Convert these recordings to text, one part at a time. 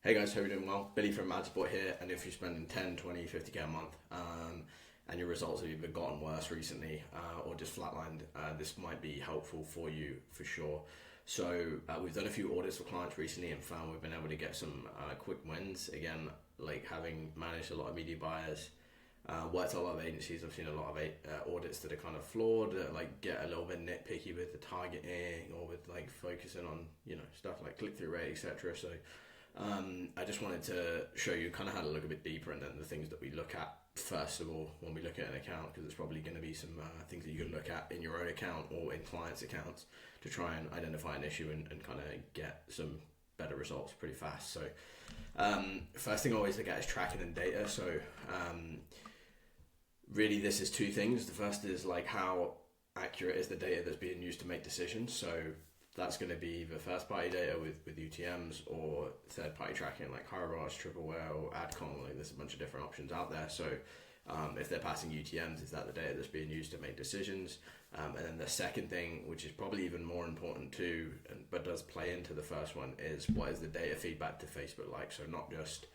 Hey guys, hope you're doing well. Billy from Adsport here, and if you're spending 10, 20, 50k a month, and your results have either gotten worse recently or just flatlined, this might be helpful for you for sure. So we've done a few audits for clients recently and found we've been able to get some quick wins. Again, like having managed a lot of media buyers, worked at a lot of agencies, I've seen a lot of audits that are kind of flawed, that like get a little bit nitpicky with the targeting or with like focusing on, stuff like click-through rate, etc. So I just wanted to show you kind of how to look a bit deeper and then the things that we look at first of all when we look at an account, because there's probably going to be some things that you can look at in your own account or in clients' accounts to try and identify an issue and kind of get some better results pretty fast. So first thing I always look at is tracking and data. So really this is two things. The first is like how accurate is the data that's being used to make decisions. So that's going to be either first-party data with UTMs or third-party tracking like Hierobars, Triple Whale, AdCom. Like there's a bunch of different options out there. So if they're passing UTMs, is that the data that's being used to make decisions? And then the second thing, which is probably even more important too, but does play into the first one, is what is the data feedback to Facebook like? So not just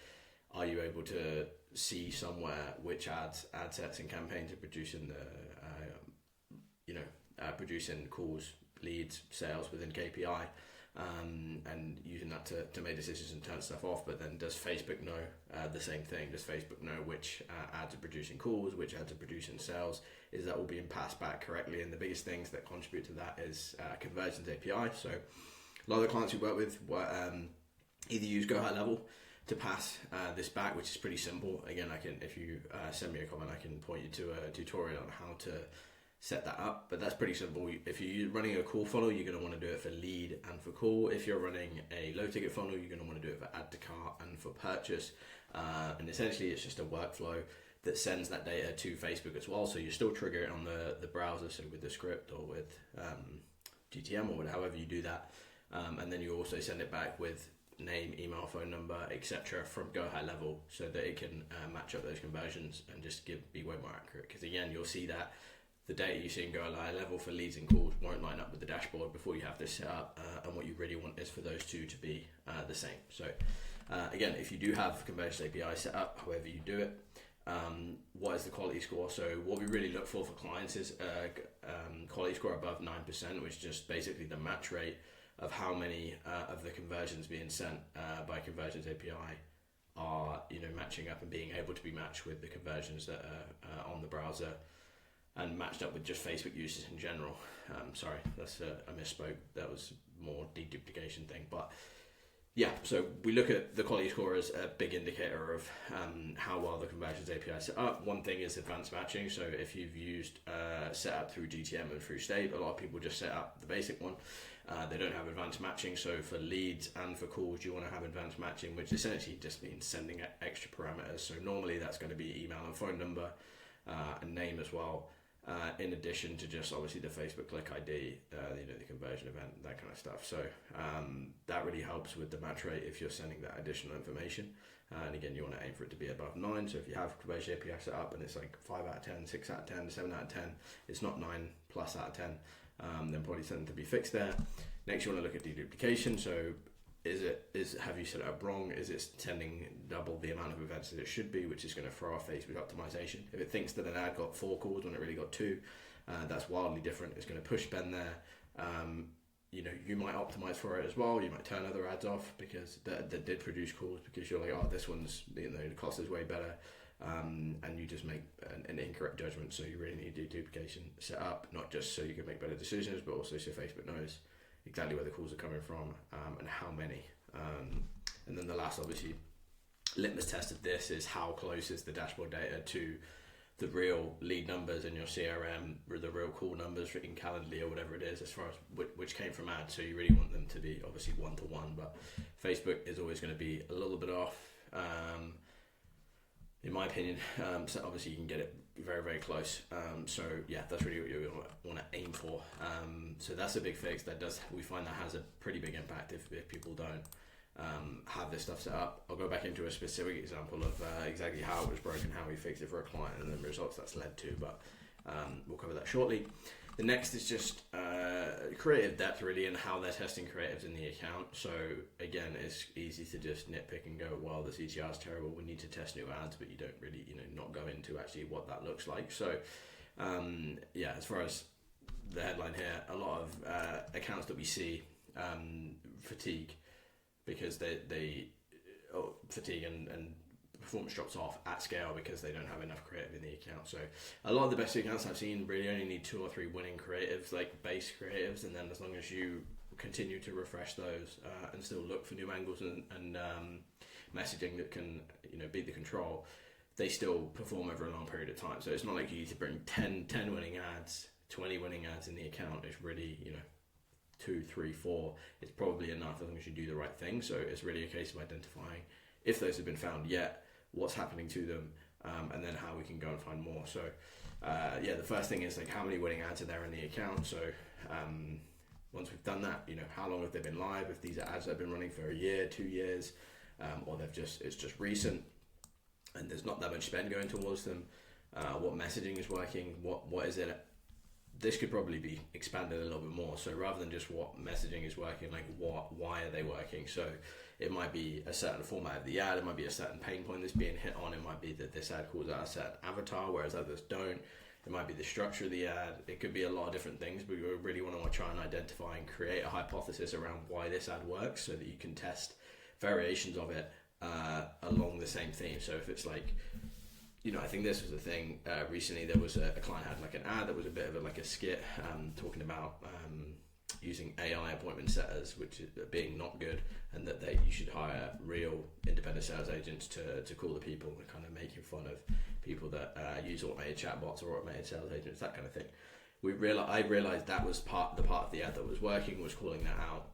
are you able to see somewhere which ad sets and campaigns are producing producing calls, leads, sales within KPI, and using that to make decisions and turn stuff off. But then does Facebook know the same thing? Does Facebook know which ads are producing calls, which ads are producing sales? Is that all being passed back correctly? And the biggest things that contribute to that is conversions API. So a lot of the clients we work with either use Go High Level to pass this back, which is pretty simple. Again, if you send me a comment, I can point you to a tutorial on how to set that up, but that's pretty simple. If you're running a call funnel, you're going to want to do it for lead and for call. If you're running a low ticket funnel, you're going to want to do it for add to cart and for purchase. And essentially it's just a workflow that sends that data to Facebook as well. So you still trigger it on the browser, so with the script or with GTM or however you do that. And then you also send it back with name, email, phone number, etc. from Go High Level, so that it can match up those conversions and just be way more accurate. Because again, you'll see that the data you see in Go High Level for leads and calls won't line up with the dashboard before you have this set up, and what you really want is for those two to be the same. So again, if you do have Conversions API set up, however you do it, what is the quality score? So what we really look for clients is quality score above 9%, which is just basically the match rate of how many of the conversions being sent by Conversions API are matching up and being able to be matched with the conversions that are on the browser and matched up with just Facebook users in general. Sorry, that's I misspoke. That was more deduplication thing. But yeah, so we look at the quality score as a big indicator of how well the Conversions API is set up. One thing is advanced matching. So if you've used set up through GTM and through State, a lot of people just set up the basic one. They don't have advanced matching. So for leads and for calls, you want to have advanced matching, which essentially just means sending extra parameters. So normally that's going to be email and phone number and name as well. In addition to just obviously the Facebook click ID, the conversion event, that kind of stuff. So that really helps with the match rate if you're sending that additional information. And again, you want to aim for it to be above 9. So if you have Conversion API set up and it's like 5 out of 10, 6 out of 10, 7 out of 10, it's not 9 plus out of 10, then probably something to be fixed there. Next, you want to look at deduplication. So have you set it up wrong? Is it sending double the amount of events that it should be, which is going to throw off Facebook optimization? If it thinks that an ad got 4 calls when it really got 2, that's wildly different. It's going to push spend there. You might optimize for it as well. You might turn other ads off because that did produce calls, because you're like, oh, this one's the cost is way better, and you just make an incorrect judgment. So you really need deduplication set up, not just so you can make better decisions, but also so Facebook knows exactly where the calls are coming from and how many. And then the last, obviously, litmus test of this is how close is the dashboard data to the real lead numbers in your CRM, or the real call numbers in Calendly or whatever it is, as far as which came from ads. So you really want them to be obviously 1-to-1, but Facebook is always going to be a little bit off, in my opinion. So obviously you can get it very, very close. So yeah, that's really what you want to aim for. So that's a big fix. We find that has a pretty big impact if people don't have this stuff set up. I'll go back into a specific example of exactly how it was broken, how we fixed it for a client, and the results that's led to, but we'll cover that shortly. The next is just creative depth, really, and how they're testing creatives in the account. So again, it's easy to just nitpick and go, well, the CTR is terrible, we need to test new ads, but you don't really, not go into actually what that looks like. So as far as the headline here, a lot of accounts that we see fatigue because they fatigue and performance drops off at scale because they don't have enough creative in the account. So a lot of the best accounts I've seen really only need 2 or 3 winning creatives, like base creatives, and then as long as you continue to refresh those and still look for new angles and messaging that can beat the control, they still perform over a long period of time. So it's not like you need to bring 10 winning ads, 20 winning ads in the account. It's really 2, 3, 4. It's probably enough as long as you do the right thing. So it's really a case of identifying if those have been found yet, what's happening to them, and then how we can go and find more. So the first thing is like how many winning ads are there in the account. So once we've done that, how long have they been live? If these are ads that have been running for a year, 2 years, or it's just recent and there's not that much spend going towards them, what messaging is working, what is it. This could probably be expanded a little bit more. So rather than just what messaging is working, like why are they working? So it might be a certain format of the ad, it might be a certain pain point that's being hit on, it might be that this ad calls out a certain avatar, whereas others don't. It might be the structure of the ad. It could be a lot of different things, but we really want to try and identify and create a hypothesis around why this ad works so that you can test variations of it along the same theme. So if it's like, I think this was the thing recently. There was a client had like an ad that was a bit of a skit talking about using AI appointment setters, which is being not good, and that you should hire real independent sales agents to call the people, and kind of making fun of people that use automated chatbots or automated sales agents, that kind of thing. I realized that was part of the ad that was working, was calling that out.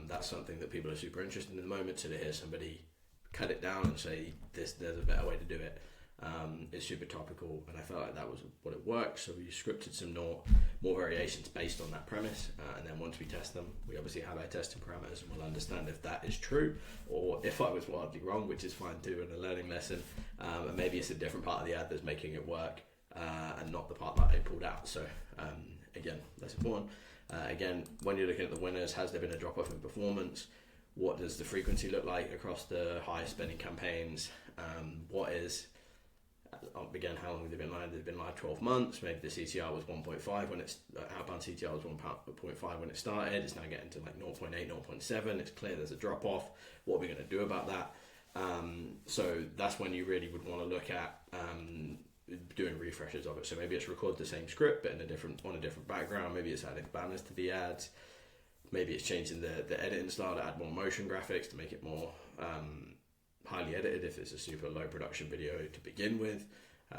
That's something that people are super interested in at the moment. So to hear somebody cut it down and say there's a better way to do it. It's super topical, and I felt like that was what it worked. So we scripted some more variations based on that premise, and then once we test them, we obviously have our testing parameters, and we'll understand if that is true or if I was wildly wrong, which is fine too, and a learning lesson. And maybe it's a different part of the ad that's making it work, and not the part that I pulled out. So again, that's important. Again, when you're looking at the winners, has there been a drop off in performance? What does the frequency look like across the highest spending campaigns? Again, how long have they been live? They've been live 12 months. Maybe the CTR was 1.5 when outbound CTR was 1.5 when it started. It's now getting to like 0.8, 0.7. It's clear there's a drop off. What are we going to do about that? So that's when you really would want to look at doing refreshes of it. So maybe it's record the same script but on a different background. Maybe it's adding banners to the ads. Maybe it's changing the editing style to add more motion graphics to make it more highly edited if it's a super low production video to begin with.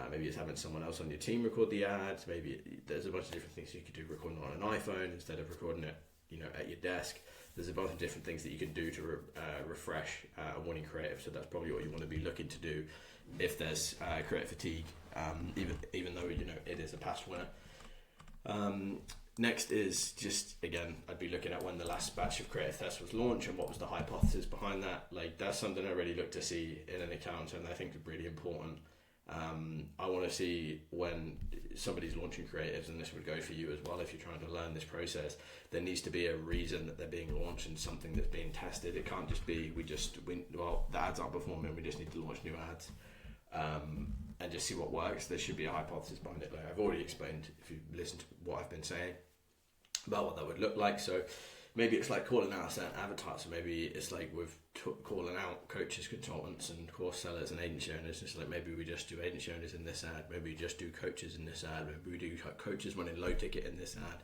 Maybe it's having someone else on your team record the ads. Maybe there's a bunch of different things you could do, recording on an iPhone instead of recording it at your desk. There's a bunch of different things that you can do to refresh a winning creative. So that's probably what you want to be looking to do if there's creative fatigue, even though it is a past winner. Next is just, again, I'd be looking at when the last batch of creative tests was launched and what was the hypothesis behind that. Like, that's something I really look to see in an account, and I think is really important. I want to see when somebody's launching creatives, and this would go for you as well if you're trying to learn this process, there needs to be a reason that they're being launched and something that's being tested. It can't just be the ads aren't performing, we just need to launch new ads and just see what works. There should be a hypothesis behind it. Like I've already explained, if you listen to what I've been saying about what that would look like. So maybe it's like calling out a certain avatar. So maybe it's like with calling out coaches, consultants, and course sellers and agency owners. It's like maybe we just do agency owners in this ad. Maybe we just do coaches in this ad. Maybe we do coaches running low ticket in this ad,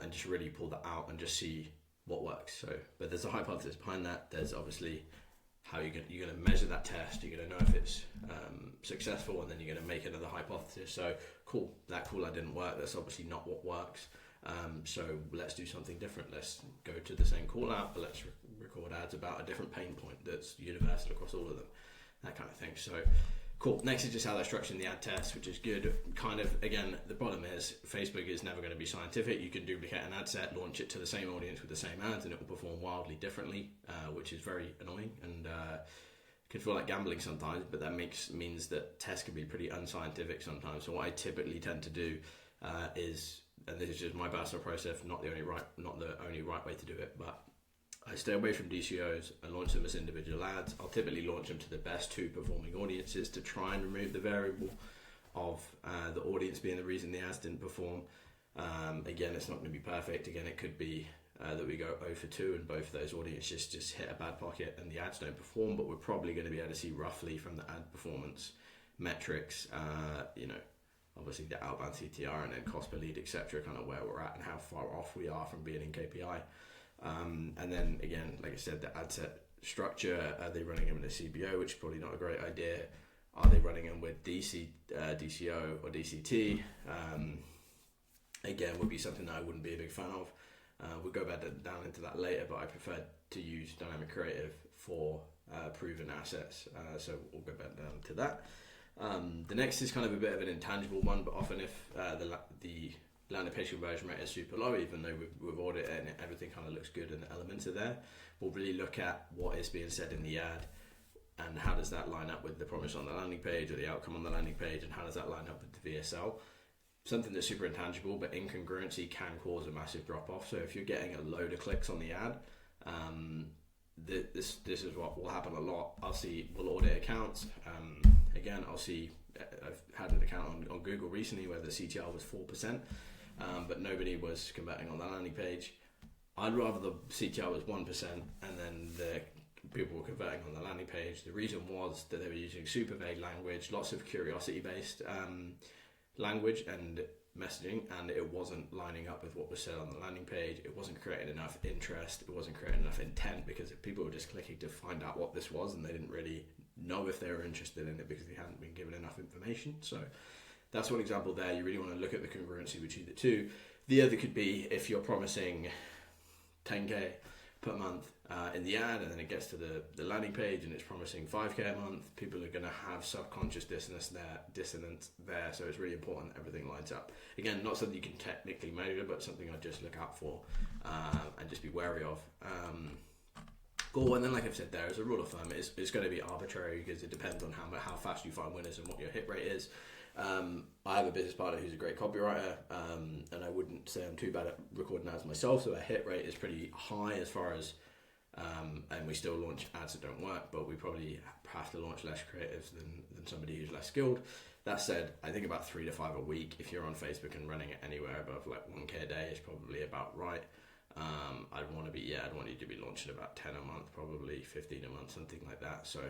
and just really pull that out and just see what works. So, but there's a hypothesis behind that. There's obviously how you're going to measure that test. You're going to know if it's successful, and then you're going to make another hypothesis. So cool, that call ad didn't work. That's obviously not what works. So let's do something different. Let's go to the same call out, but let's record ads about a different pain point that's universal across all of them, that kind of thing. So cool. Next is just how they're structuring the ad test, which is good. Kind of, again, the problem is Facebook is never going to be scientific. You can duplicate an ad set, launch it to the same audience with the same ads, and it will perform wildly differently, which is very annoying and can feel like gambling sometimes, but that means that tests can be pretty unscientific sometimes. So what I typically tend to do is and this is just my personal process, not the only right way to do it, but I stay away from DCOs and launch them as individual ads. I'll typically launch them to the best 2 performing audiences to try and remove the variable of the audience being the reason the ads didn't perform. Again, it's not going to be perfect. Again, it could be that we go 0 for 2 and both of those audiences just hit a bad pocket and the ads don't perform, but we're probably going to be able to see roughly from the ad performance metrics, obviously the outbound CTR and then cost per lead, etc., kind of where we're at and how far off we are from being in KPI. And then again, like I said, the ad set structure, are they running them in a CBO, which is probably not a great idea? Are they running them with DCO or DCT? Again, would be something that I wouldn't be a big fan of. We'll go back down into that later, but I prefer to use dynamic creative for proven assets. So we'll go back down to that. The next is kind of a bit of an intangible one, but often if the landing page conversion rate is super low, even though with Audit and everything kind of looks good and the elements are there, we'll really look at what is being said in the ad and how does that line up with the promise on the landing page or the outcome on the landing page, and how does that line up with the VSL. Something that's super intangible, but incongruency can cause a massive drop off. So if you're getting a load of clicks on the ad, this is what will happen a lot. We'll audit accounts. Again, I've had an account on Google recently where the CTR was 4%, but nobody was converting on the landing page. I'd rather the CTR was 1% and then the people were converting on the landing page. The reason was that they were using super vague language, lots of curiosity based language and messaging, and it wasn't lining up with what was said on the landing page. It wasn't creating enough interest, it wasn't creating enough intent, because people were just clicking to find out what this was and they didn't really know if they were interested in it because they hadn't been given enough information. So that's one example there. You really want to look at the congruency between the two. The other could be if you're promising 10k per month in the ad, and then it gets to the landing page and it's promising 5k a month, people are going to have subconscious dissonance there. So it's really important that everything lines up. Again, not something you can technically measure, but something I just look out for and just be wary of. Cool. And then, like I've said, there as a rule of thumb, it's going to be arbitrary because it depends on how fast you find winners and what your hit rate is. I have a business partner who's a great copywriter, and I wouldn't say I'm too bad at recording ads myself, so our hit rate is pretty high as far as, and we still launch ads that don't work, but we probably have to launch less creatives than somebody who's less skilled. That said, I think about 3 to 5 a week, if you're on Facebook and running it anywhere above like 1k a day, is probably about right. I'd want you to be launching about 10 a month, probably 15 a month, something like that. So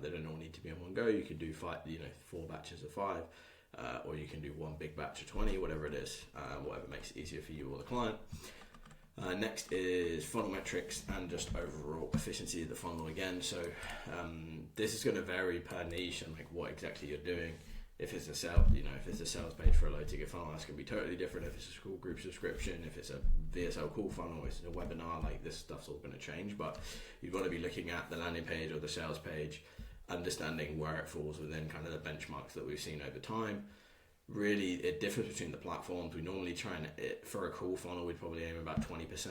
they don't all need to be in one go. You can do 4 batches of 5, or you can do one big batch of 20, whatever it is, whatever makes it easier for you or the client. Next is funnel metrics and just overall efficiency of the funnel again. So this is going to vary per niche and like what exactly you're doing. If it's a sales page for a low ticket funnel, that's going to be totally different. If it's a school group subscription, if it's a VSL call funnel, if it's a webinar, like this stuff's all going to change. But you've got to be looking at the landing page or the sales page, understanding where it falls within kind of the benchmarks that we've seen over time. Really, it differs between the platforms. We normally try for a call funnel, we'd probably aim about 20%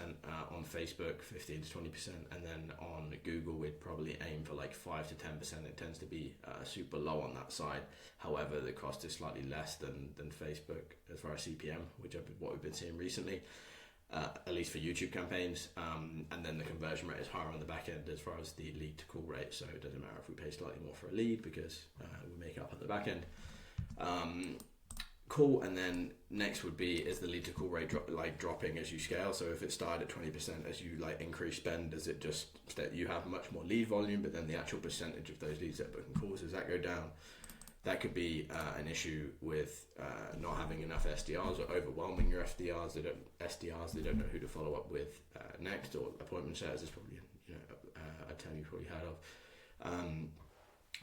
on Facebook, 15 to 20%, and then on Google, we'd probably aim for like 5 to 10%. It tends to be super low on that side. However, the cost is slightly less than Facebook as far as CPM, which is what we've been seeing recently, at least for YouTube campaigns. And then the conversion rate is higher on the back end as far as the lead to call rate. So it doesn't matter if we pay slightly more for a lead because we make it up at the back end. Cool. And then next would be, is the lead to call rate dropping as you scale? So if it started at 20%, as you increase spend, does it just that you have much more lead volume, but then the actual percentage of those leads that booking calls, does that go down? That could be an issue with not having enough SDRs or overwhelming your SDRs. They don't know who to follow up with next, or appointment setters is probably a term you've probably heard of.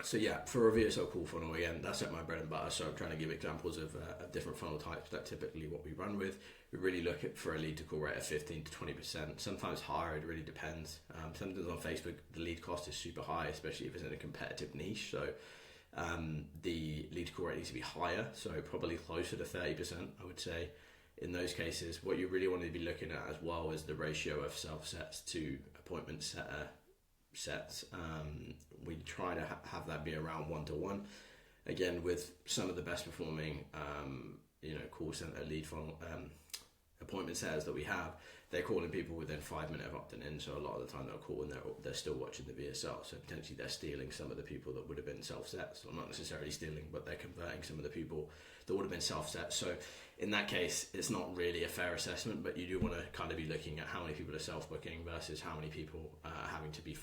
So yeah, for a VSL call funnel, again, that's not my bread and butter. So I'm trying to give examples of different funnel types. That's typically what we run with. We really look at for a lead to call rate of 15 to 20%, sometimes higher. It really depends. Sometimes on Facebook, the lead cost is super high, especially if it's in a competitive niche. So the lead to call rate needs to be higher. So probably closer to 30%, I would say. In those cases, what you really want to be looking at as well is the ratio of self sets to appointment setter sets. We try to have that be around 1-to-1. Again, with some of the best performing call center lead funnel appointment setters that we have, they're calling people within 5 minutes of opting in. So a lot of the time they'll call and they're still watching the VSL. So potentially they're stealing some of the people that would have been self-set. So not necessarily stealing, but they're converting some of the people that would have been self-set. So in that case, it's not really a fair assessment, but you do want to kind of be looking at how many people are self-booking versus how many people are having to be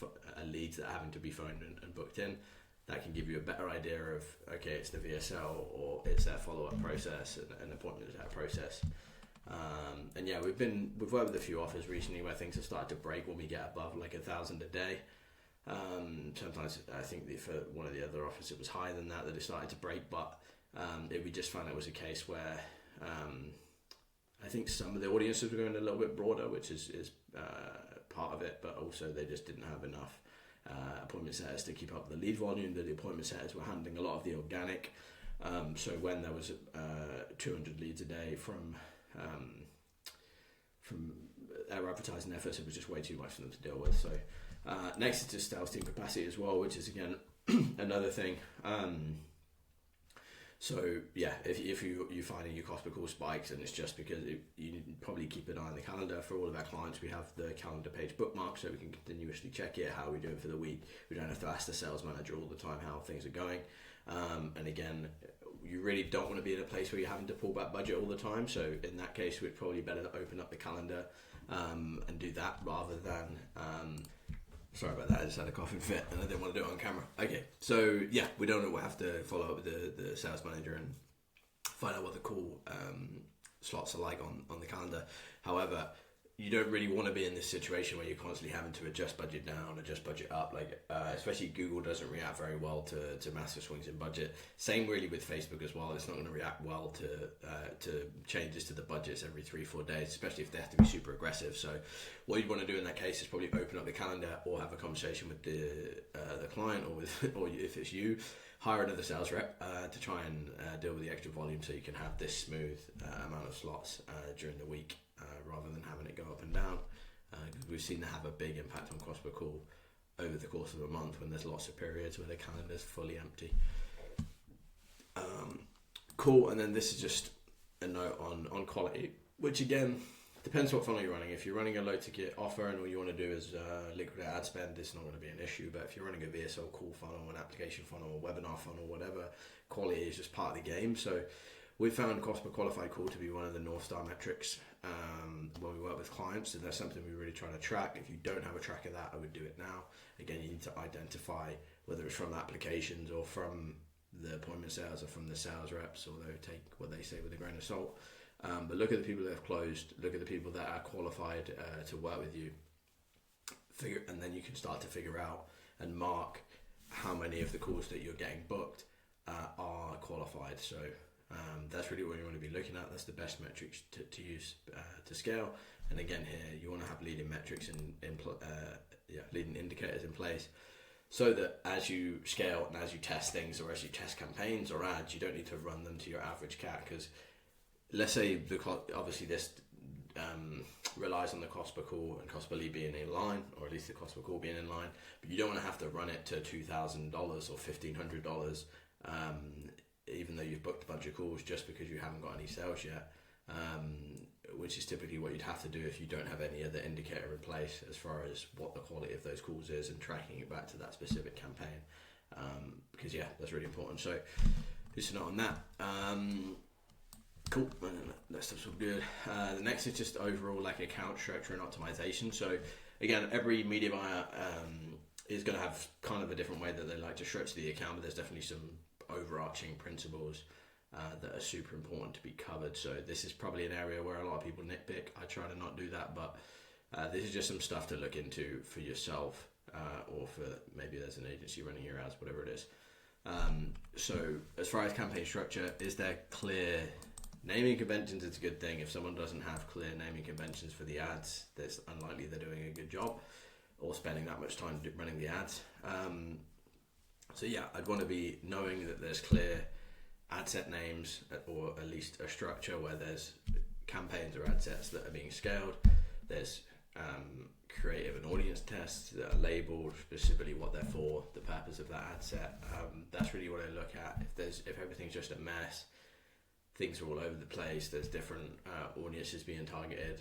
leads that are having to be phoned and booked in. That can give you a better idea of, okay, it's the VSL or it's their follow-up process and appointment process. And yeah, we've worked with a few offers recently where things have started to break when we get above like 1,000 a day. Sometimes I think for one of the other offers it was higher than that it started to break, but we just found it was a case where I think some of the audiences were going a little bit broader, which is part of it, but also they just didn't have enough appointment setters to keep up the lead volume. The appointment setters were handling a lot of the organic. So when there was 200 leads a day from our advertising efforts, it was just way too much for them to deal with. So next is just sales team capacity as well, which is again another thing. So yeah, if you finding your cost per call spikes, and it's just because you probably keep an eye on the calendar. For all of our clients, we have the calendar page bookmarked so we can continuously check it, how we're doing for the week. We don't have to ask the sales manager all the time how things are going. And again, you really don't want to be in a place where you're having to pull back budget all the time. So in that case, we're probably better to open up the calendar and do that rather than... sorry about that, I just had a coughing fit and I didn't want to do it on camera. Okay, so yeah, we don't have to follow up with the sales manager and find out what the call slots are like on the calendar. However, you don't really want to be in this situation where you're constantly having to adjust budget down, adjust budget up. Especially Google doesn't react very well to massive swings in budget. Same really with Facebook as well. It's not going to react well to changes to the budgets every 3-4 days, especially if they have to be super aggressive. So what you'd want to do in that case is probably open up the calendar or have a conversation with the client or if it's you, hire another sales rep to try and deal with the extra volume so you can have this smooth amount of slots during the week. Rather than having it go up and down, because we've seen that have a big impact on cost per call over the course of a month when there's lots of periods where the calendar's fully empty. Cool, and then this is just a note on quality, which again depends what funnel you're running. If you're running a low ticket offer and all you want to do is liquidate ad spend, it's not going to be an issue. But if you're running a VSL call funnel, an application funnel, a webinar funnel, whatever, quality is just part of the game. So we found cost per qualified call to be one of the North Star metrics when we work with clients, and that's something we really try to track. If you don't have a track of that, I would do it now. Again, you need to identify whether it's from applications or from the appointment sales or from the sales reps, although take what they say with a grain of salt. But look at the people that have closed, look at the people that are qualified to work with you, and then you can start to figure out and mark how many of the calls that you're getting booked are qualified. So that's really what you want to be looking at. That's the best metrics to use to scale. And again, here you want to have leading metrics and leading indicators in place, so that as you scale and as you test things or as you test campaigns or ads, you don't need to run them to your average CAC. Because let's say obviously this relies on the cost per call and cost per lead being in line, or at least the cost per call being in line, but you don't want to have to run it to $2,000 or $1,500. Even though you've booked a bunch of calls just because you haven't got any sales yet, which is typically what you'd have to do if you don't have any other indicator in place as far as what the quality of those calls is and tracking it back to that specific campaign. Because yeah, that's really important. So just a note on that. Cool, that stuff's all good. The next is just overall like account structure and optimization. So again, every media buyer is going to have kind of a different way that they like to structure the account, but there's definitely some overarching principles that are super important to be covered. So this is probably an area where a lot of people nitpick. I try to not do that, but this is just some stuff to look into for yourself or for maybe there's an agency running your ads, whatever it is. So as far as campaign structure, is there clear naming conventions? It's a good thing. If someone doesn't have clear naming conventions for the ads, that's unlikely they're doing a good job or spending that much time running the ads. So yeah, I'd want to be knowing that there's clear ad set names, or at least a structure where there's campaigns or ad sets that are being scaled. There's creative and audience tests that are labeled specifically what they're for, the purpose of that ad set. That's really what I look at. If everything's just a mess, things are all over the place. There's different audiences being targeted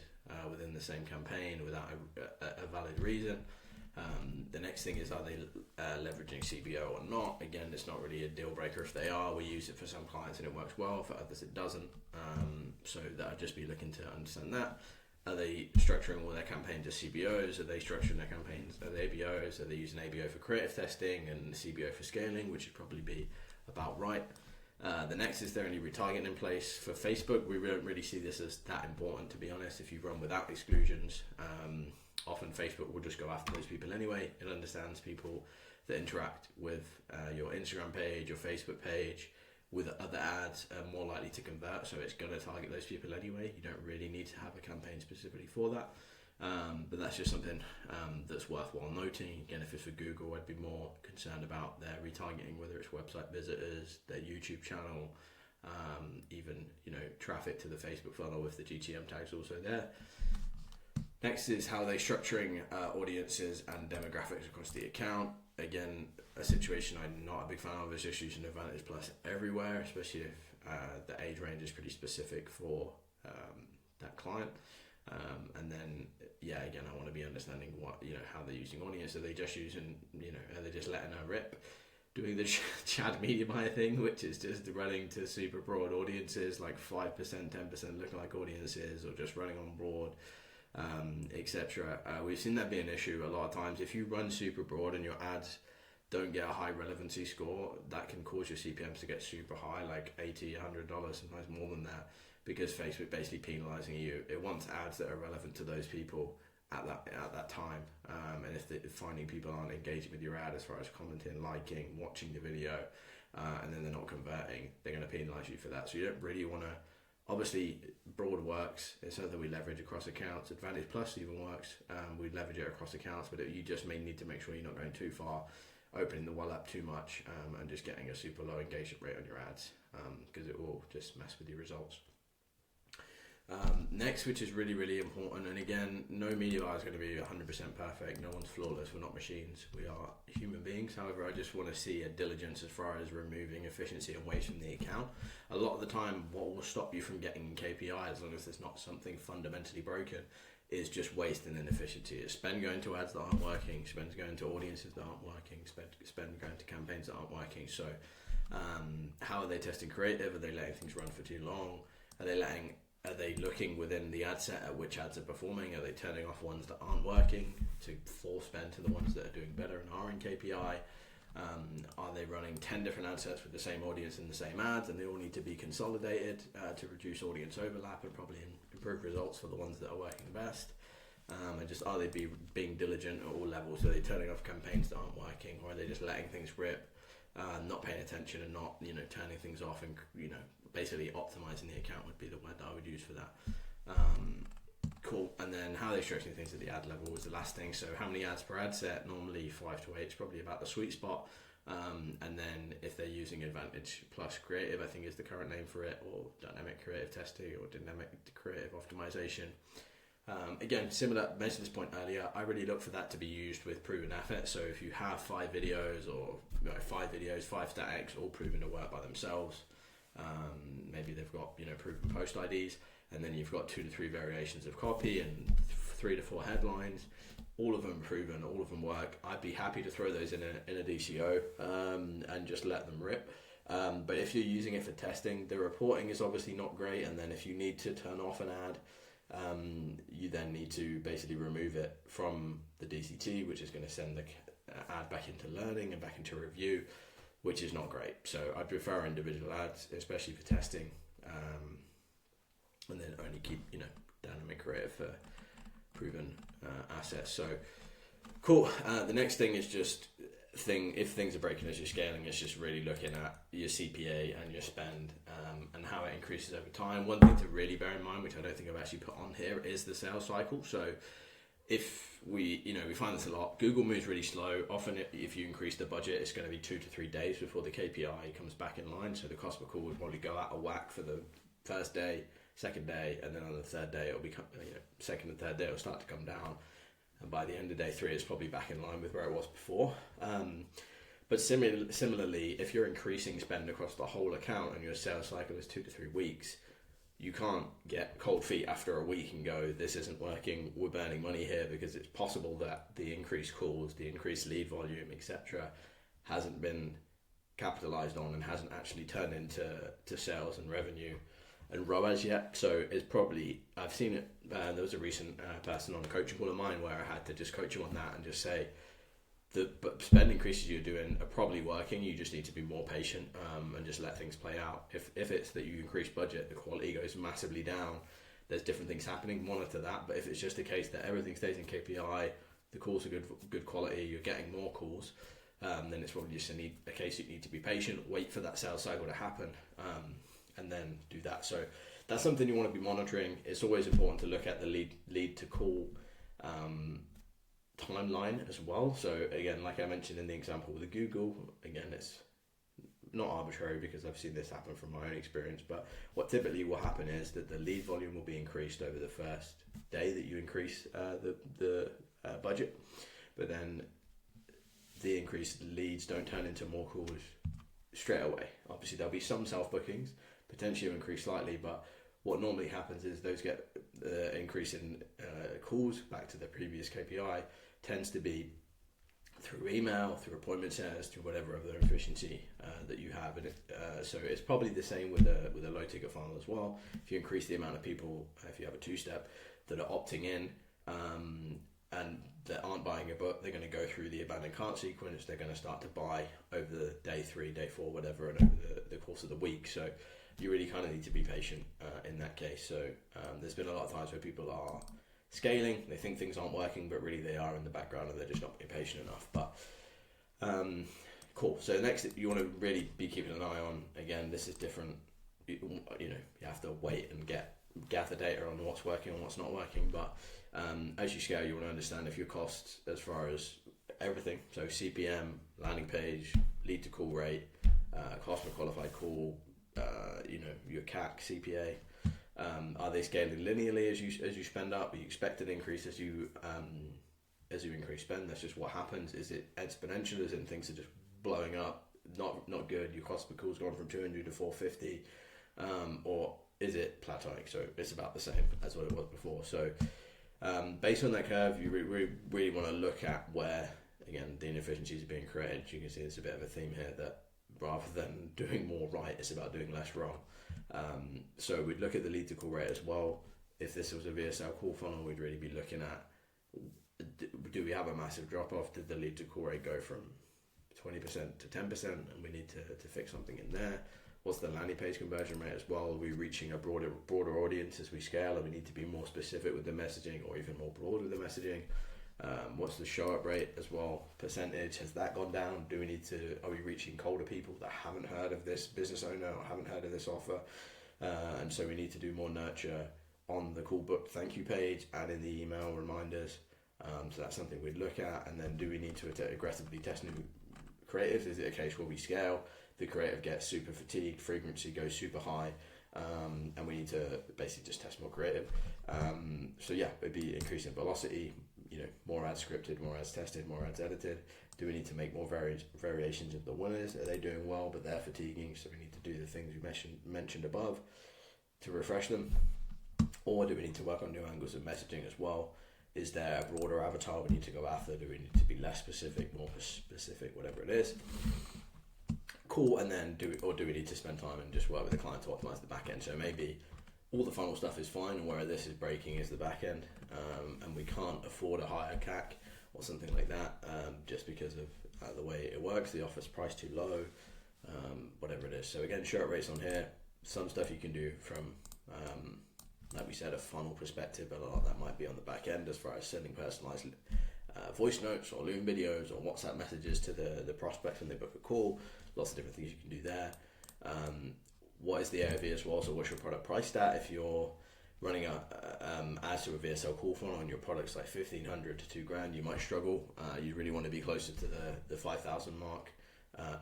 within the same campaign without a valid reason. The next thing is, are they leveraging CBO or not? Again, it's not really a deal breaker if they are. We use it for some clients and it works well, for others it doesn't. So that I'd just be looking to understand that. Are they structuring all their campaigns as CBOs? Are they structuring their campaigns as ABOs? Are they using ABO for creative testing and CBO for scaling, which would probably be about right? The next, is there any retargeting in place? For Facebook, we don't really see this as that important, to be honest. If you run without exclusions, often Facebook will just go after those people anyway. It understands people that interact with your Instagram page, your Facebook page, with other ads are more likely to convert, so it's going to target those people anyway. You don't really need to have a campaign specifically for that. But that's just something that's worthwhile noting. Again, if it's for Google, I'd be more concerned about their retargeting, whether it's website visitors, their YouTube channel, even traffic to the Facebook funnel with the GTM tags also there. Next is how they're structuring audiences and demographics across the account. Again, a situation I'm not a big fan of is just using Advantage Plus everywhere, especially if the age range is pretty specific for that client. And then, again, I want to be understanding how they're using audience. Are they just using, are they just letting her rip, doing the Chad media buyer thing, which is just running to super broad audiences, like 5%, 10% lookalike audiences, or just running on broad, etc. We've seen that be an issue a lot of times. If you run super broad and your ads don't get a high relevancy score, that can cause your CPMs to get super high, like $80, $100, sometimes more than that, because Facebook basically penalizing you. It wants ads that are relevant to those people at that time. And if finding people aren't engaging with your ad as far as commenting, liking, watching the video, and then they're not converting, they're going to penalize you for that. So you don't really want to. Obviously, broad works. It's something we leverage across accounts. Advantage Plus even works. We leverage it across accounts, but you just may need to make sure you're not going too far, opening the well up too much, and just getting a super low engagement rate on your ads, because it will just mess with your results. Next, which is really, really important, and again, no media buyer is going to be 100% perfect. No one's flawless. We're not machines. We are human beings. However, I just want to see a diligence as far as removing efficiency and waste from the account. A lot of the time, what will stop you from getting KPI, as long as there's not something fundamentally broken, is just waste and inefficiency. It's spend going to ads that aren't working, spend going to audiences that aren't working, spend going to campaigns that aren't working. So how are they testing creative? Are they letting things run for too long? Are they looking within the ad set at which ads are performing? Are they turning off ones that aren't working to force spend to the ones that are doing better and are in KPI? Are they running 10 different ad sets with the same audience and the same ads, and they all need to be consolidated to reduce audience overlap and probably improve results for the ones that are working best? And just, are they being diligent at all levels? Are they turning off campaigns that aren't working, or are they just letting things rip, not paying attention and not turning things off, and basically optimizing the account would be the word that I would use for that. Cool. And then how are they structuring things at the ad level was the last thing. So how many ads per ad set? Normally 5 to 8 is probably about the sweet spot. And then if they're using Advantage Plus Creative, I think is the current name for it, or dynamic creative testing or dynamic creative optimization. Again, similar, mentioned this point earlier, I really look for that to be used with proven assets. So if you have 5 videos or 5 statics all proven to work by themselves, maybe they've got proven post IDs, and then you've got 2 to 3 variations of copy and 3 to 4 headlines, all of them proven, all of them work. I'd be happy to throw those in a DCO and just let them rip. But if you're using it for testing, the reporting is obviously not great, and then if you need to turn off an ad, you then need to basically remove it from the DCT, which is going to send the ad back into learning and back into review, which is not great. So I'd prefer individual ads, especially for testing, and then only keep dynamic creative for proven assets. So cool. The next thing is just if things are breaking as you're scaling, it's just really looking at your CPA and your spend, and how it increases over time. One thing to really bear in mind, which I don't think I've actually put on here, is the sales cycle. So if we find this a lot, Google moves really slow. Often if you increase the budget, it's going to be 2 to 3 days before the KPI comes back in line. So the cost per call would probably go out of whack for the first day, second day, and then on the third day, it'll become, second and third day, it'll start to come down. And by the end of day 3, it's probably back in line with where it was before. But similarly, if you're increasing spend across the whole account and your sales cycle is 2 to 3 weeks, you can't get cold feet after a week and go, this isn't working, we're burning money here, because it's possible that the increased calls, the increased lead volume, etc., hasn't been capitalized on and hasn't actually turned into sales and revenue and ROAS yet. So it's probably, I've seen it, there was a recent person on a coaching call of mine where I had to just coach him on that and just say, the spend increases you're doing are probably working. You just need to be more patient and just let things play out. If it's that you increase budget, the quality goes massively down, there's different things happening, monitor that. But if it's just a case that everything stays in KPI, the calls are good quality, you're getting more calls, then it's probably just a case you need to be patient, wait for that sales cycle to happen, and then do that. So that's something you want to be monitoring. It's always important to look at the lead to call timeline as well. So again, like I mentioned in the example with the Google, again, it's not arbitrary because I've seen this happen from my own experience, but what typically will happen is that the lead volume will be increased over the first day that you increase the budget, but then the increased leads don't turn into more calls straight away. Obviously there'll be some self bookings, potentially increase slightly, but what normally happens is those get increase in calls back to the previous KPI tends to be through email, through appointment sets, through whatever other efficiency that you have. And so it's probably the same with a low ticket funnel as well. If you increase the amount of people, if you have a 2-step that are opting in and that aren't buying a book, they're going to go through the abandoned cart sequence. They're going to start to buy over the day 3, day 4, whatever, and over the course of the week. So you really kind of need to be patient in that case. So there's been a lot of times where people are scaling, they think things aren't working, but really they are in the background and they're just not being patient enough. But cool. So next, you want to really be keeping an eye on, again, this is different. You have to wait and gather data on what's working and what's not working. But as you scale, you want to understand if your costs, as far as everything, so CPM, landing page, lead to call rate, cost per qualified call, your CAC, CPA, are they scaling linearly as you spend up? Are you expect an increase as you increase spend? That's just what happens. Is it exponential, as in things are just blowing up? Not good. Your cost per call's gone from 200 to 450, or is it plateauing? So it's about the same as what it was before. So based on that curve, you really want to look at where, again, the inefficiencies are being created. You can see there's a bit of a theme here that rather than doing more right, it's about doing less wrong. So we'd look at the lead to call rate as well. If this was a VSL call funnel, we'd really be looking at, do we have a massive drop off? Did the lead to call rate go from 20% to 10%, and we need to fix something in there? What's the landing page conversion rate as well? Are we reaching a broader audience as we scale, and we need to be more specific with the messaging, or even more broad with the messaging? What's the show up rate as well? Percentage, has that gone down? Are we reaching colder people that haven't heard of this business owner or haven't heard of this offer? And so we need to do more nurture on the call book thank you page and in the email reminders. So that's something we'd look at. And then do we need to aggressively test new creatives? Is it a case where we scale, the creative gets super fatigued, frequency goes super high, and we need to basically just test more creative? So yeah, it'd be increasing velocity, more ads scripted, more ads tested, more ads edited. Do we need to make more variations of the winners? Are they doing well but they're fatiguing, so we need to do the things we mentioned above to refresh them? Or do we need to work on new angles of messaging as well? Is there a broader avatar we need to go after? Do we need to be less specific, more specific, whatever it is? Cool. And then do we need to spend time and just work with the client to optimize the back end? So maybe all the funnel stuff is fine, and where this is breaking is the back end, and we can't afford a higher CAC or something like that, just because of the way it works. The offer's priced too low, whatever it is. So again, show rates on here. Some stuff you can do from, like we said, a funnel perspective, but a lot of that might be on the back end as far as sending personalized voice notes or Loom videos or WhatsApp messages to the prospects when they book a call. Lots of different things you can do there. What is the AOV as well? So what's your product priced at? If you're running ads to a VSL call funnel and your product's like 1,500 to $2,000, you might struggle. You really want to be closer to the 5,000 mark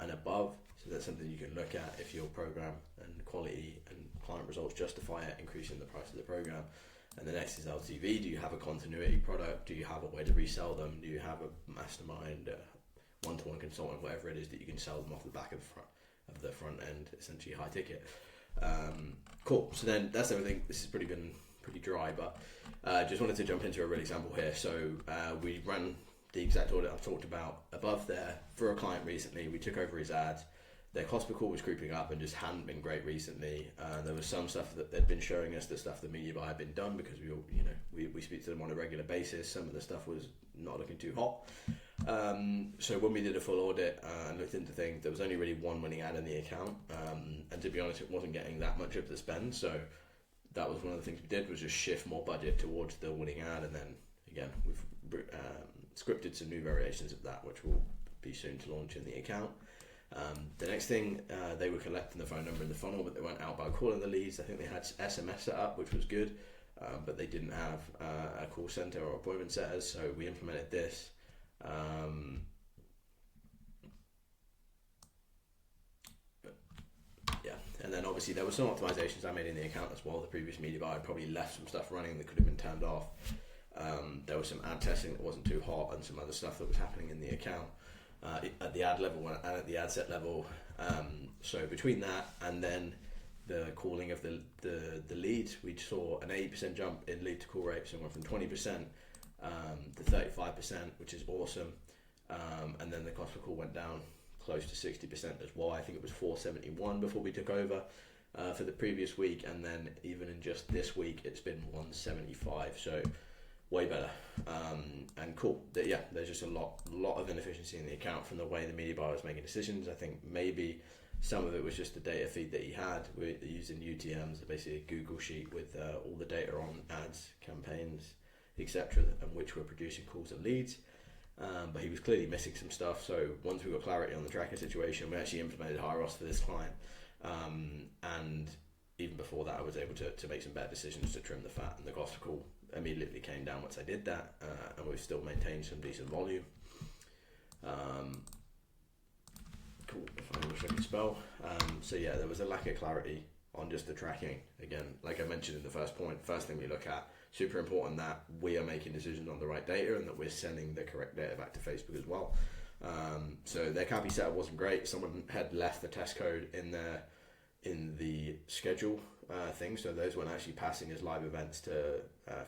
and above. So that's something you can look at if your program and quality and client results justify it, increasing the price of the program. And the next is LTV. Do you have a continuity product? Do you have a way to resell them? Do you have a mastermind one-to-one consultant, whatever it is that you can sell them off the back of the front end, essentially high ticket. Cool. So then that's everything. This has been pretty dry, but just wanted to jump into a real example here. So we ran the exact audit I've talked about above there for a client recently. We took over his ads. Their cost per call was creeping up and just hadn't been great recently. There was some stuff that they'd been showing us, the stuff the media buy had been done, because we speak to them on a regular basis. Some of the stuff was not looking too hot. So when we did a full audit and looked into things, there was only really one winning ad in the account. And to be honest, it wasn't getting that much of the spend. So that was one of the things we did, was just shift more budget towards the winning ad. And then again, we've scripted some new variations of that, which will be soon to launch in the account. The next thing, they were collecting the phone number in the funnel, but they weren't outbound calling the leads. I think they had SMS set up, which was good, but they didn't have a call center or appointment setters. So we implemented this. And then obviously there were some optimizations I made in the account as well. The previous media buyer probably left some stuff running that could have been turned off. There was some ad testing that wasn't too hot, and some other stuff that was happening in the account at the ad level and at the ad set level. So between that and then the calling of the leads, we saw an 80% jump in lead to call rate. So it went from 20% to 35%, which is awesome. And then the cost per call went down close to 60% as well. I think it was $471 before we took over for the previous week, and then even in just this week it's been $175. So way better, and cool. There's just a lot of inefficiency in the account from the way the media buyer was making decisions. I think maybe some of it was just the data feed that he had. We're using UTMs, basically a Google sheet with all the data on ads, campaigns, etc., and which were producing calls and leads. But he was clearly missing some stuff. So once we got clarity on the tracker situation, we actually implemented Hyros for this client. And even before that, I was able to make some better decisions to trim the fat, and the cost per call immediately came down once I did that, and we've still maintained some decent volume. Cool, if I wish I could spell. There was a lack of clarity on just the tracking. Again, like I mentioned in the first point, first thing we look at, super important that we are making decisions on the right data and that we're sending the correct data back to Facebook as well. So their copy setup wasn't great. Someone had left the test code in the schedule thing, so those weren't actually passing as live events to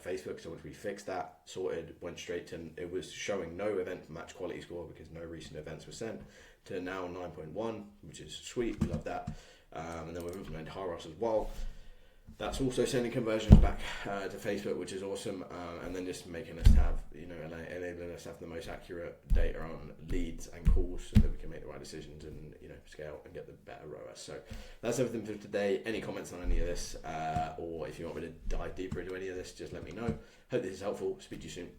Facebook. So once we fixed that, sorted, went straight to, it was showing no event match quality score because no recent events were sent, to now 9.1, which is sweet. We love that. And then we've implemented Hyros as well. That's also sending conversions back to Facebook, which is awesome, and then just making us have, enabling us to have the most accurate data on leads and calls, so that we can make the right decisions and scale and get the better ROAS. So that's everything for today. Any comments on any of this, or if you want me to dive deeper into any of this, just let me know. Hope this is helpful. Speak to you soon.